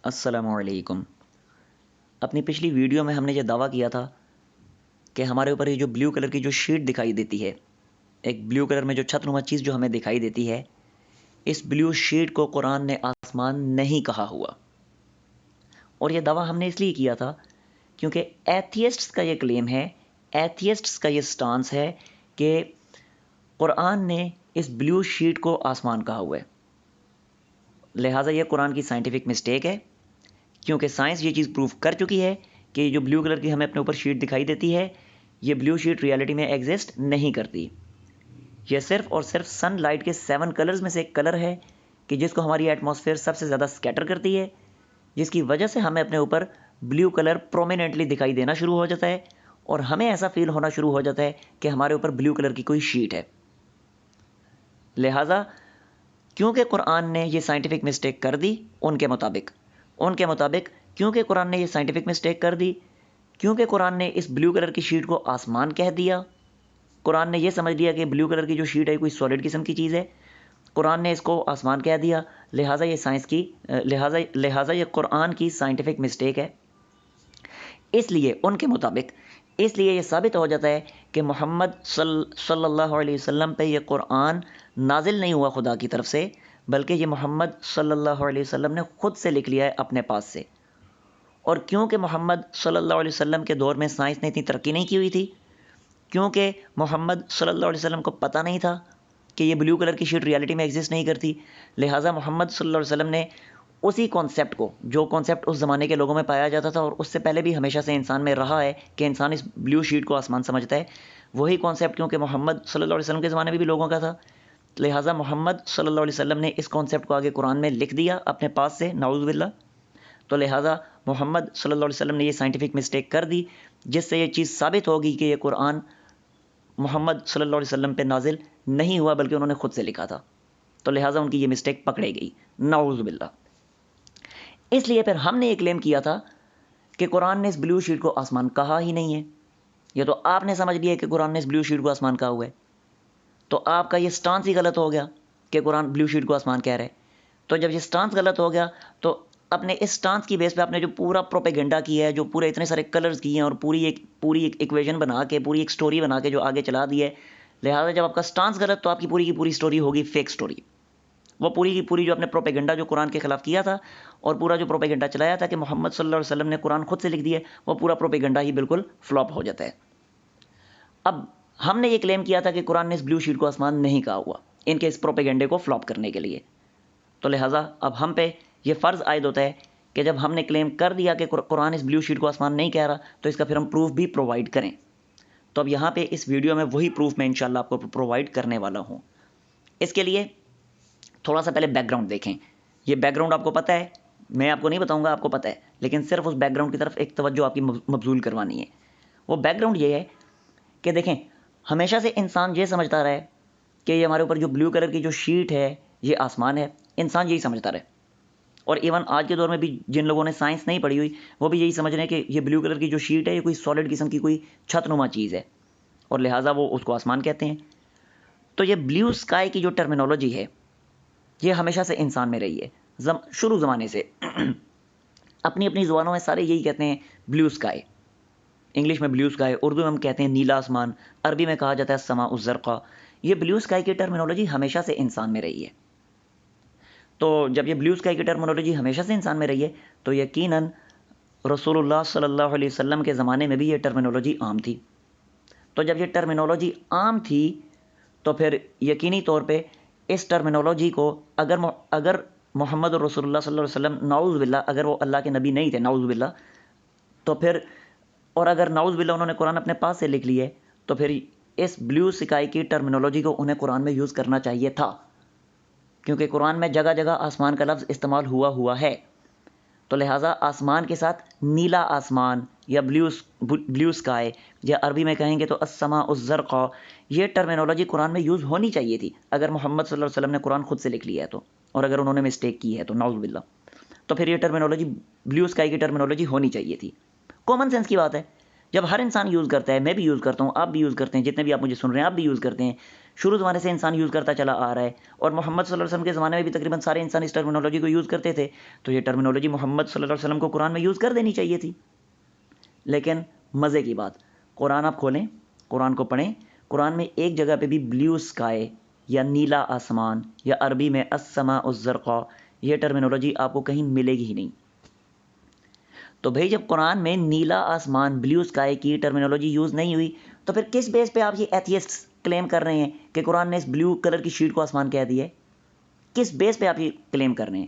السلام علیکم۔ اپنی پچھلی ویڈیو میں ہم نے یہ دعویٰ کیا تھا کہ ہمارے اوپر یہ جو بلیو کلر کی جو شیٹ دکھائی دیتی ہے، ایک بلیو کلر میں جو چھت نما چیز جو ہمیں دکھائی دیتی ہے، اس بلیو شیٹ کو قرآن نے آسمان نہیں کہا ہوا۔ اور یہ دعویٰ ہم نے اس لیے کیا تھا کیونکہ ایتھیسٹس کا یہ کلیم ہے، ایتھیسٹس کا یہ سٹانس ہے کہ قرآن نے اس بلیو شیٹ کو آسمان کہا ہوا ہے، لہٰذا یہ قرآن کی سائنٹیفک مسٹیک ہے، کیونکہ سائنس یہ چیز پروف کر چکی ہے کہ جو بلیو کلر کی ہمیں اپنے اوپر شیٹ دکھائی دیتی ہے، یہ بلیو شیٹ ریالٹی میں ایگزسٹ نہیں کرتی۔ یہ صرف اور صرف سن لائٹ کے 7 کلرز میں سے ایک کلر ہے کہ جس کو ہماری ایٹماسفیئر سب سے زیادہ سکیٹر کرتی ہے، جس کی وجہ سے ہمیں اپنے اوپر بلیو کلر پرومیننٹلی دکھائی دینا شروع ہو جاتا ہے اور ہمیں ایسا فیل ہونا شروع ہو جاتا ہے کہ ہمارے اوپر بلیو کلر کی کوئی شیٹ ہے۔ لہٰذا کیونکہ قرآن نے یہ سائنٹیفک مسٹیک کر دی ان کے مطابق کیونکہ قرآن نے یہ سائنٹیفک مسٹیک کر دی، کیونکہ قرآن نے اس بلیو کلر کی شیٹ کو آسمان کہہ دیا، قرآن نے یہ سمجھ لیا کہ بلیو کلر کی جو شیٹ ہے کوئی سالڈ قسم کی چیز ہے، قرآن نے اس کو آسمان کہہ دیا، لہٰذا یہ قرآن کی سائنٹیفک مسٹیک ہے۔ اس لیے ان کے مطابق یہ ثابت ہو جاتا ہے کہ محمد صلی اللہ علیہ وسلم پہ یہ قرآن نازل نہیں ہوا خدا کی طرف سے، بلکہ یہ محمد صلی اللہ علیہ وسلم نے خود سے لکھ لیا ہے اپنے پاس سے۔ اور کیونکہ محمد صلی اللہ علیہ وسلم کے دور میں سائنس نے اتنی ترقی نہیں کی ہوئی تھی، کیونکہ محمد صلی اللہ علیہ وسلم کو پتہ نہیں تھا کہ یہ بلیو کلر کی شیٹ ریالٹی میں ایگزسٹ نہیں کرتی، لہٰذا محمد صلی اللہ علیہ وسلم نے اسی کانسیپٹ کو، جو کانسیپٹ اس زمانے کے لوگوں میں پایا جاتا تھا اور اس سے پہلے بھی ہمیشہ سے انسان میں رہا ہے کہ انسان اس بلیو شیٹ کو آسمان سمجھتا ہے، وہی کانسیپٹ کیونکہ محمد صلی اللہ علیہ وسلم کے زمانے میں بھی لوگوں کا تھا، لہٰذا محمد صلی اللہ علیہ وسلم نے اس کانسیپٹ کو آگے قرآن میں لکھ دیا اپنے پاس سے، نعوذ باللہ۔ تو لہٰذا محمد صلی اللہ علیہ وسلم نے یہ سائنٹیفک مسٹیک کر دی، جس سے یہ چیز ثابت ہوگی کہ یہ قرآن محمد صلی اللہ علیہ وسلم پہ نازل نہیں ہوا بلکہ انہوں نے خود سے لکھا تھا، تو لہٰذا ان کی یہ مسٹیک پکڑے گئی، نعوذ باللہ۔ اس لیے پھر ہم نے یہ کلیم کیا تھا کہ قرآن نے اس بلیو شیٹ کو آسمان کہا ہی نہیں ہے۔ یہ تو آپ نے سمجھ لیا کہ قرآن نے اس بلیو شیٹ کو آسمان کہا ہوا ہے، تو آپ کا یہ سٹانس ہی غلط ہو گیا کہ قرآن بلیو شیٹ کو آسمان کہہ رہے۔ تو جب یہ سٹانس غلط ہو گیا تو اپنے اس سٹانس کی بیس پہ آپ نے جو پورا پروپیگنڈا کیا ہے، جو پورے اتنے سارے کلرز کیے ہیں اور پوری ایک ایکویژن بنا کے، پوری ایک سٹوری بنا کے جو آگے چلا دی ہے، لہٰذا جب آپ کا سٹانس غلط تو آپ کی پوری سٹوری ہوگی فیک سٹوری۔ وہ پوری کی پوری جو اپنے پروپیگنڈا جو قرآن کے خلاف کیا تھا اور پورا جو پروپیگنڈا چلایا تھا کہ محمد صلی اللہ علیہ وسلم نے قرآن خود سے لکھ دیا، وہ پورا پروپیگنڈا ہی بالکل فلاپ ہو جاتا ہے۔ اب ہم نے یہ کلیم کیا تھا کہ قرآن نے اس بلیو شیٹ کو آسمان نہیں کہا ہوا ان کے اس پروپیگنڈے کو فلاپ کرنے کے لیے، تو لہٰذا اب ہم پہ یہ فرض عائد ہوتا ہے کہ جب ہم نے کلیم کر دیا کہ قرآن اس بلیو شیٹ کو آسمان نہیں کہہ رہا تو اس کا پھر ہم پروف بھی پرووائڈ کریں۔ تو اب یہاں پہ اس ویڈیو میں وہی پروف میں انشاءاللہ آپ کو پرووائڈ کرنے والا ہوں۔ اس کے لیے تھوڑا سا پہلے بیک گراؤنڈ دیکھیں۔ یہ بیک گراؤنڈ آپ کو پتہ ہے، میں آپ کو نہیں بتاؤں گا، آپ کو پتہ ہے، لیکن صرف اس بیک گراؤنڈ کی طرف ایک توجہ آپ کی مبذول کروانی ہے۔ وہ بیک گراؤنڈ یہ ہے کہ دیکھیں، ہمیشہ سے انسان یہ سمجھتا رہا ہے کہ یہ ہمارے اوپر جو بلیو کلر کی جو شیٹ ہے یہ آسمان ہے، انسان یہی سمجھتا رہے۔ اور ایون آج کے دور میں بھی جن لوگوں نے سائنس نہیں پڑھی ہوئی وہ بھی یہی سمجھ رہے ہیں کہ یہ بلیو کلر کی جو شیٹ ہے یہ کوئی سالڈ قسم کی کوئی چھت نما چیز ہے اور لہٰذا وہ اس کو آسمان کہتے ہیں۔ تو یہ بلیو اسکائی کی جو ٹرمینالوجی ہے یہ ہمیشہ سے انسان میں رہی ہے، شروع زمانے سے اپنی زبانوں میں سارے یہی کہتے ہیں بلیو اسکائی، انگلش میں بلیو اسکائی، اردو میں ہم کہتے ہیں نیلا آسمان، عربی میں کہا جاتا ہے السماء الزرقاء۔ یہ بلیو اسکائی کی ٹرمینالوجی ہمیشہ سے انسان میں رہی ہے۔ تو جب یہ بلیو اسکائی کی ٹرمینالوجی ہمیشہ سے انسان میں رہی ہے تو یقیناً رسول اللہ صلی اللہ علیہ وسلم کے زمانے میں بھی یہ ٹرمینالوجی عام تھی۔ تو جب یہ ٹرمینالوجی عام تھی تو پھر یقینی طور پہ اس ٹرمینالوجی کو اگر محمد رسول اللہ صلی اللہ علیہ وسلم نعوذ باللہ اگر وہ اللہ کے نبی نہیں تھے، نعوذ باللہ، تو پھر اور اگر نعوذ باللہ انہوں نے قرآن اپنے پاس سے لکھ لی ہے تو پھر اس بلیو اسکائی کی ٹرمینالوجی کو انہیں قرآن میں یوز کرنا چاہیے تھا، کیونکہ قرآن میں جگہ جگہ آسمان کا لفظ استعمال ہوا ہے، تو لہٰذا آسمان کے ساتھ نیلا آسمان یا بلیو اسکائی یا عربی میں کہیں گے تو السماء الزرقاء، یہ ٹرمینالوجی قرآن میں یوز ہونی چاہیے تھی اگر محمد صلی اللہ علیہ وسلم نے قرآن خود سے لکھ لیا ہے تو، اور اگر انہوں نے مسٹیک کی ہے تو نعوذ باللہ، تو پھر یہ ٹرمینالوجی بلیو اسکائی کی ٹرمینالوجی ہونی چاہیے تھی۔ کامن سینس کی بات ہے، جب ہر انسان یوز کرتا ہے، میں بھی یوز کرتا ہوں، آپ بھی یوز کرتے ہیں، جتنے بھی آپ مجھے سن رہے ہیں آپ بھی یوز کرتے ہیں، شروع زمانے سے انسان یوز کرتا چلا آ رہا ہے، اور محمد صلی اللہ علیہ وسلم کے زمانے میں بھی تقریباً سارے انسان اس ٹرمینالوجی کو یوز کرتے تھے، تو یہ ٹرمینالوجی محمد صلی اللہ علیہ وسلم کو قرآن میں یوز کر دینی چاہیے تھی۔ لیکن مزے کی بات، قرآن آپ کھولیں، قرآن کو پڑھیں، قرآن میں ایک جگہ پہ بھی بلیو اسکائی یا نیلا آسمان یا عربی میں السماء الزرقاء یہ ٹرمینالوجی آپ کو کہیں ملے گی ہی نہیں۔ تو بھئی جب قرآن میں نیلا آسمان بلیو اسکائی کی ٹرمینالوجی یوز نہیں ہوئی تو پھر کس بیس پہ آپ یہ ایتھیسٹ کلیم کر رہے ہیں کہ قرآن نے اس بلیو کلر کی شیٹ کو آسمان کہہ دیا ہے؟ کس بیس پہ آپ یہ کلیم کر رہے ہیں؟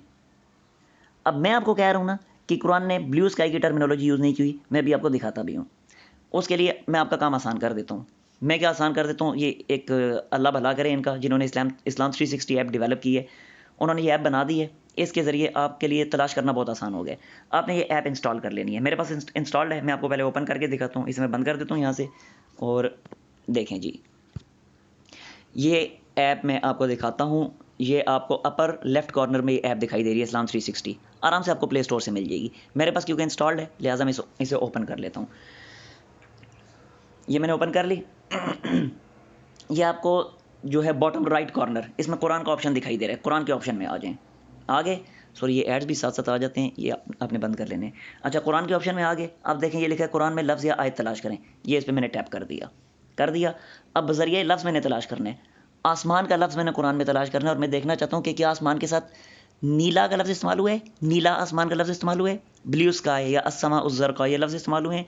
اب میں آپ کو کہہ رہا ہوں نا کہ قرآن نے بلیو اسکائی کی ٹرمینالوجی یوز نہیں کی ہوئی، میں بھی آپ کو دکھاتا بھی ہوں۔ اس کے لیے میں آپ کا کام آسان کر دیتا ہوں۔ میں کیا آسان کر دیتا ہوں، یہ ایک اللہ بھلا کرے ان کا، جنہوں نے اسلام 360 ایپ ڈیولپ کی ہے، انہوں نے یہ ایپ بنا دی ہے۔ اس کے ذریعے آپ کے لیے تلاش کرنا بہت آسان ہو گیا۔ آپ نے یہ ایپ انسٹال کر لینی ہے، میرے پاس انسٹالڈ ہے، میں آپ کو پہلے اوپن کر کے دکھاتا ہوں۔ اسے میں بند کر دیتا ہوں یہاں سے، اور دیکھیں جی یہ ایپ میں آپ کو دکھاتا ہوں۔ یہ آپ کو اپر لیفٹ کارنر میں یہ ایپ دکھائی دے رہی ہے، اسلام 360، آرام سے آپ کو پلے اسٹور سے مل جائے گی۔ میرے پاس کیونکہ انسٹالڈ ہے لہٰذا میں اسے اوپن کر لیتا ہوں۔ یہ میں نے اوپن کر لی۔ یہ آپ کو جو ہے باٹم رائٹ کارنر، اس میں قرآن کا آپشن دکھائی دے رہا ہے، قرآن کے آپشن میں آ جائیں۔ آگے سوری یہ ایڈز بھی ساتھ ساتھ آ جاتے ہیں، یہ آپ نے بند کر لینے ہیں۔ اچھا قرآن کے آپشن میں آگے آپ دیکھیں یہ لکھا ہے قرآن میں لفظ یا آیت تلاش کریں، یہ اس پہ میں نے ٹیپ کر دیا۔ اب بذریعہ لفظ میں نے تلاش کرنا ہے، آسمان کا لفظ میں نے قرآن میں تلاش کرنا ہے، اور میں دیکھنا چاہتا ہوں کہ کیا آسمان کے ساتھ نیلا کا لفظ استعمال ہوا ہے، نیلا آسمان کا لفظ استعمال ہوا ہے، بلیو اسکائی یا السماء الزرقاء یہ لفظ استعمال ہوئے ہیں۔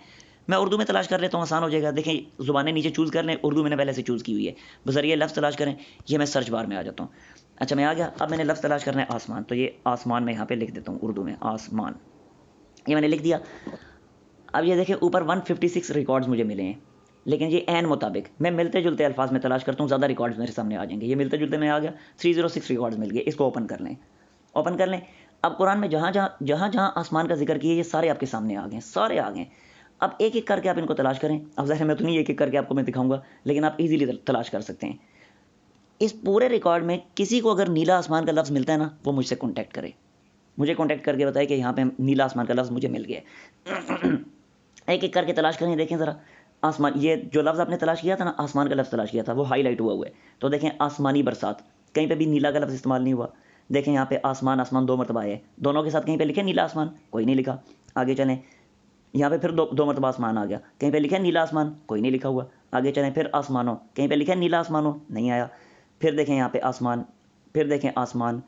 میں اردو میں تلاش کر لیتا ہوں، آسان ہو جائے گا۔ دیکھیں زبانیں نیچے چوز کر لیں، اردو میں نے پہلے سے چوز کی ہوئی ہے، بذریعہ لفظ تلاش کریں، یہ میں سرچ بار میں آ جاتا ہوں۔ اچھا میں آ گیا، اب میں نے لفظ تلاش کرنا ہے آسمان، تو یہ آسمان میں یہاں پہ لکھ دیتا ہوں اردو میں آسمان، یہ میں نے لکھ دیا۔ اب یہ دیکھیں اوپر 156 ریکارڈز مجھے ملے ہیں، لیکن یہ عین مطابق میں ملتے جلتے الفاظ میں تلاش کرتا ہوں، زیادہ ریکارڈز میرے سامنے آ جائیں گے۔ یہ ملتے جلتے میں آ گیا، 306 ریکارڈز مل گئے، اس کو اوپن کر لیں۔ اب قرآن میں جہاں جہاں آسمان کا ذکر کیا یہ سارے آپ کے سامنے آ گئے، سارے آ گئے۔ اب ایک ایک کر کے آپ ان کو تلاش کریں۔ اب ظاہر میں تو نہیں ایک ایک کر کے آپ کو میں دکھاؤں گا، لیکن آپ ایزیلی تلاش کر سکتے ہیں۔ اس پورے ریکارڈ میں کسی کو اگر نیلا آسمان کا لفظ ملتا ہے نا، وہ مجھ سے کانٹیکٹ کرے، مجھے کانٹیکٹ کر کے بتائے کہ یہاں پہ نیلا آسمان کا لفظ مجھے مل گیا ہے۔ ایک ایک کر کے تلاش کریں، دیکھیں ذرا آسمان، یہ جو لفظ آپ نے تلاش کیا تھا نا، آسمان کا لفظ تلاش کیا تھا، وہ ہائی لائٹ ہوا ہے، تو دیکھیں آسمانی برسات، کہیں پہ بھی نیلا کا لفظ استعمال نہیں ہوا۔ دیکھیں یہاں پہ آسمان 2 مرتبہ ہے، دونوں کے ساتھ کہیں پہ لکھے نیلا آسمان، کوئی نہیں لکھا۔ آگے چلیں، یہاں پہ پھر دو مرتبہ آسمان آ گیا، کہیں پہ لکھا ہے نیلا آسمان، کوئی نہیں لکھا ہوا۔ آگے چلیں، پھر آسمانوں، کہیں پہ لکھا ہے نیلا آسمانوں، نہیں آیا۔ پھر دیکھیں یہاں پہ آسمان، پھر دیکھیں آسمان،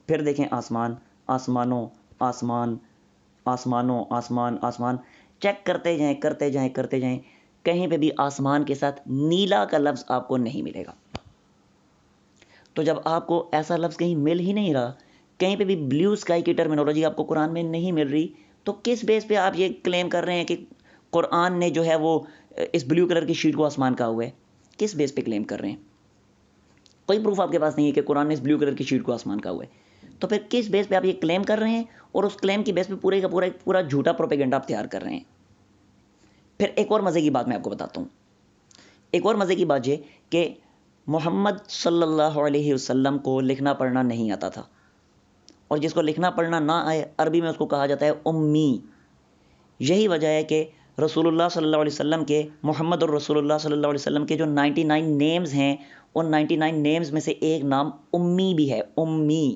پھر دیکھیں آسمان، آسمانوں، آسمان، آسمانوں، آسمان، آسمان، چیک کرتے جائیں، کہیں پہ بھی آسمان کے ساتھ نیلا کا لفظ آپ کو نہیں ملے گا۔ تو جب آپ کو ایسا لفظ کہیں مل ہی نہیں رہا، کہیں پہ بھی بلیو اسکائی کی ٹرمینالوجی آپ کو قرآن میں نہیں مل رہی، تو کس بیس پہ آپ یہ کلیم کر رہے ہیں کہ قرآن نے جو ہے وہ اس بلیو کلر کی شیٹ کو آسمان کہا ہوا ہے؟ کس بیس پہ کلیم کر رہے ہیں؟ کوئی پروف آپ کے پاس نہیں ہے کہ قرآن نے اس بلیو کلر کی شیٹ کو آسمان کہا ہوا ہے، تو پھر کس بیس پہ آپ یہ کلیم کر رہے ہیں؟ اور اس کلیم کی بیس پہ پورے کا پورا جھوٹا پروپیگنڈا آپ تیار کر رہے ہیں۔ پھر ایک اور مزے کی بات میں آپ کو بتاتا ہوں، ایک اور مزے کی بات یہ کہ محمد صلی اللہ علیہ وسلم کو لکھنا پڑھنا نہیں آتا تھا، اور جس کو لکھنا پڑھنا نہ آئے عربی میں اس کو کہا جاتا ہے امی۔ یہی وجہ ہے کہ رسول اللہ صلی اللہ علیہ وسلم کے، محمد اور رسول اللہ صلی اللہ علیہ وسلم کے جو 99 نیمز ہیں، ان 99 نیمز میں سے ایک نام امی بھی ہے، امی۔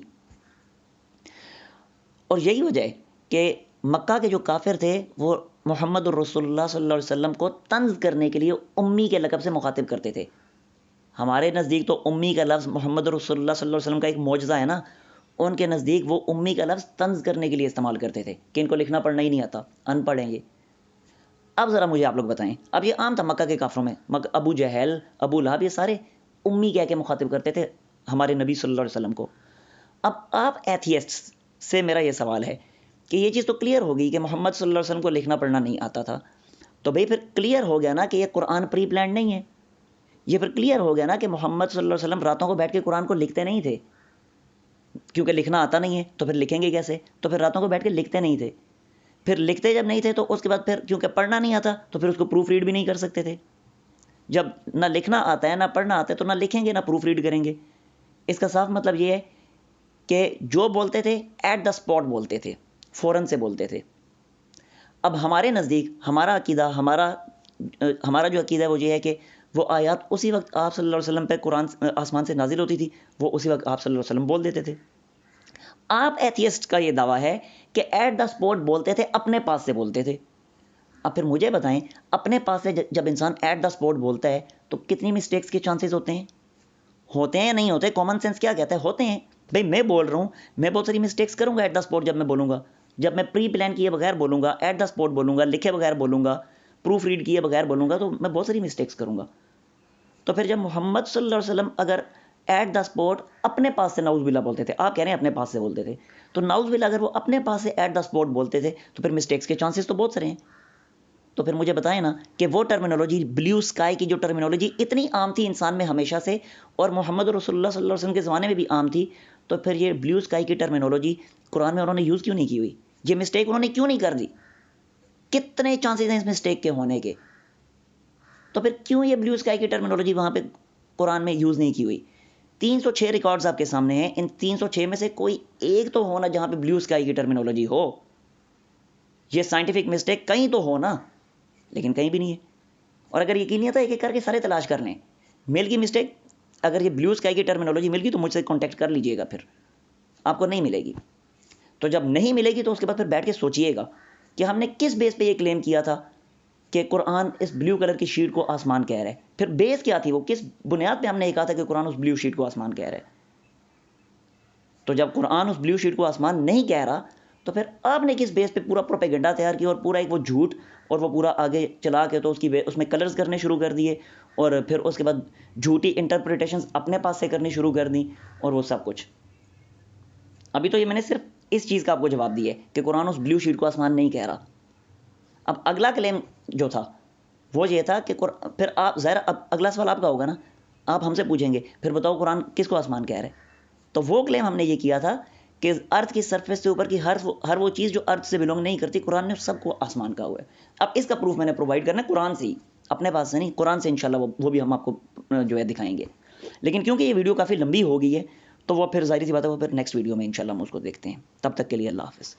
اور یہی وجہ ہے کہ مکہ کے جو کافر تھے وہ محمد الرسول اللہ صلی اللہ علیہ وسلم کو طنز کرنے کے لیے امی کے لقب سے مخاطب کرتے تھے۔ ہمارے نزدیک تو امی کا لفظ محمد رسول اللہ صلی اللہ علیہ وسلم کا ایک معجزہ ہے نا، ان کے نزدیک وہ امی کا لفظ طنز کرنے کے لیے استعمال کرتے تھے کہ ان کو لکھنا پڑھنا ہی نہیں آتا، ان پڑھ ہیں یہ۔ اب ذرا مجھے آپ لوگ بتائیں، اب یہ عام تھا مکہ کے کافروں میں، ابو جہل، ابو لہب، یہ سارے امی کہہ کے مخاطب کرتے تھے ہمارے نبی صلی اللہ علیہ وسلم کو۔ اب آپ ایتھیسٹ سے میرا یہ سوال ہے کہ یہ چیز تو کلیئر ہوگی کہ محمد صلی اللہ علیہ وسلم کو لکھنا پڑھنا نہیں آتا تھا، تو بھئی پھر کلیئر ہو گیا نا کہ یہ قرآن پری پلانڈ نہیں ہے۔ یہ پھر کلیئر ہو گیا نا کہ محمد صلی اللہ علیہ وسلم راتوں کو بیٹھ کے قرآن کو لکھتے نہیں تھے، کیونکہ لکھنا آتا نہیں ہے تو پھر لکھیں گے کیسے؟ تو پھر راتوں کو بیٹھ کے لکھتے نہیں تھے، پھر لکھتے جب نہیں تھے تو اس کے بعد پھر کیونکہ پڑھنا نہیں آتا تو پھر اس کو پروف ریڈ بھی نہیں کر سکتے تھے۔ جب نہ لکھنا آتا ہے نہ پڑھنا آتا ہے تو نہ لکھیں گے نہ پروف ریڈ کریں گے۔ اس کا صاف مطلب یہ ہے کہ جو بولتے تھے ایٹ دا اسپاٹ بولتے تھے، فوراً سے بولتے تھے۔ اب ہمارے نزدیک ہمارا عقیدہ، ہمارا جو عقیدہ ہے وہ یہ ہے کہ وہ آیات اسی وقت آپ صلی اللہ علیہ وسلم پہ قرآن آسمان سے نازل ہوتی تھی، وہ اسی وقت آپ صلی اللہ علیہ وسلم بول دیتے تھے. آپ ایتھیسٹ کا یہ دعویٰ ہے کہ ایٹ دا اسپوٹ بولتے تھے، اپنے پاس سے بولتے تھے. اب پھر مجھے بتائیں، اپنے پاس سے جب انسان ایٹ دا اسپوٹ بولتا ہے تو کتنی مسٹیکس کے چانسز ہوتے ہیں؟ ہوتے ہیں یا نہیں ہوتے؟ کامن سینس کیا کہتا ہے؟ ہوتے ہیں. بھائی میں بول رہا ہوں، میں بہت ساری مسٹیکس کروں گا ایٹ دا اسپوٹ جب میں بولوں گا. جب میں پری پلان کیے بغیر بولوں گا، ایٹ دا اسپوٹ بولوں گا، لکھے بغیر بولوں گا، پروف ریڈ کیے بغیر بولوں گا، تو میں بہت ساری مسٹیکس کروں گا. تو پھر جب محمد صلی اللہ علیہ وسلم اگر ایٹ دا اسپوٹ اپنے پاس سے نعوذ باللہ بولتے تھے، آپ کہہ رہے ہیں اپنے پاس سے بولتے تھے، تو نعوذ باللہ اگر وہ اپنے پاس سے ایٹ دا اسپوٹ بولتے تھے تو پھر مسٹیکس کے چانسز تو بہت سارے ہیں. تو پھر مجھے بتائیں نا کہ وہ ٹرمینالوجی بلیو اسکائی کی جو ٹرمینالوجی اتنی عام تھی انسان میں ہمیشہ سے، اور محمد رسول اللہ صلی اللہ علیہ وسلم کے زمانے میں بھی عام تھی، تو پھر یہ بلیو اسکائی کی ٹرمینالوجی قرآن میں انہوں نے یوز کیوں نہیں کی ہوئی؟ یہ مسٹیک انہوں نے کیوں نہیں کر دی؟ کتنے چانسز ہیں اس مسٹیک کے ہونے کے؟ تو پھر کیوں یہ بلیو اسکائی کی ٹرمینالوجی وہاں پہ قرآن میں یوز نہیں کی ہوئی؟ 306 ریکارڈز آپ کے سامنے ہیں، ان 306 میں سے کوئی ایک تو ہونا جہاں پہ بلیو اسکائی کی ٹرمینالوجی ہو. یہ سائنٹیفک مسٹیک کہیں تو ہو نا، لیکن کہیں بھی نہیں ہے. اور اگر یقین نہیں آتا ایک ایک کر کے سارے تلاش کر لیں. میل کی مسٹیک، اگر یہ بلیو اسکائی کی ٹرمینالوجی مل گئی تو مجھ سے کانٹیکٹ کر لیجئے گا، پھر آپ کو نہیں ملے گی. تو جب نہیں ملے گی تو اس کے بعد پھر بیٹھ کے سوچئے گا کہ ہم نے کس بیس پہ یہ کلیم کیا تھا کہ قرآن اس بلیو کلر کی شیٹ کو آسمان کہہ رہا ہے. پھر بیس کیا تھی، وہ کس بنیاد پہ ہم نے یہ کہا تھا کہ قرآن اس بلیو شیٹ کو آسمان کہہ رہا ہے. تو جب قرآن اس بلیو شیٹ کو آسمان نہیں کہہ رہا تو پھر آپ نے کس بیس پہ پورا پروپیگنڈا تیار کیا اور پورا ایک وہ جھوٹ اور وہ پورا آگے چلا کے تو اس میں کلرز کرنے شروع کر دیے، اور پھر اس کے بعد جھوٹی انٹرپریٹیشنز اپنے پاس سے کرنی شروع کر دیں اور وہ سب کچھ. ابھی تو یہ میں نے صرف اس چیز کا آپ کو جواب دیا ہے کہ قرآن اس بلیو شیٹ کو آسمان نہیں کہہ رہا. اب اگلا کلیم جو تھا وہ یہ تھا کہ پھر آپ ظاہر اب اگلا سوال آپ کا ہوگا نا، آپ ہم سے پوچھیں گے پھر بتاؤ قرآن کس کو آسمان کہہ رہا ہے. تو وہ کلیم ہم نے یہ کیا تھا کہ ارتھ کی سرفیس سے اوپر کی ہر وہ چیز جو ارتھ سے بلونگ نہیں کرتی، قرآن نے سب کو آسمان کہا ہوا ہے. اب اس کا پروف میں نے پرووائڈ کرنا ہے قرآن سے ہی، اپنے پاس سے نہیں، قرآن سے انشاءاللہ وہ بھی ہم آپ کو جو ہے دکھائیں گے. لیکن کیونکہ یہ ویڈیو کافی لمبی ہو گئی ہے تو وہ پھر ظاہر سی بات ہے وہ پھر نیکسٹ ویڈیو میں انشاءاللہ ہم اس کو دیکھتے ہیں. تب تک کے لیے اللہ حافظ.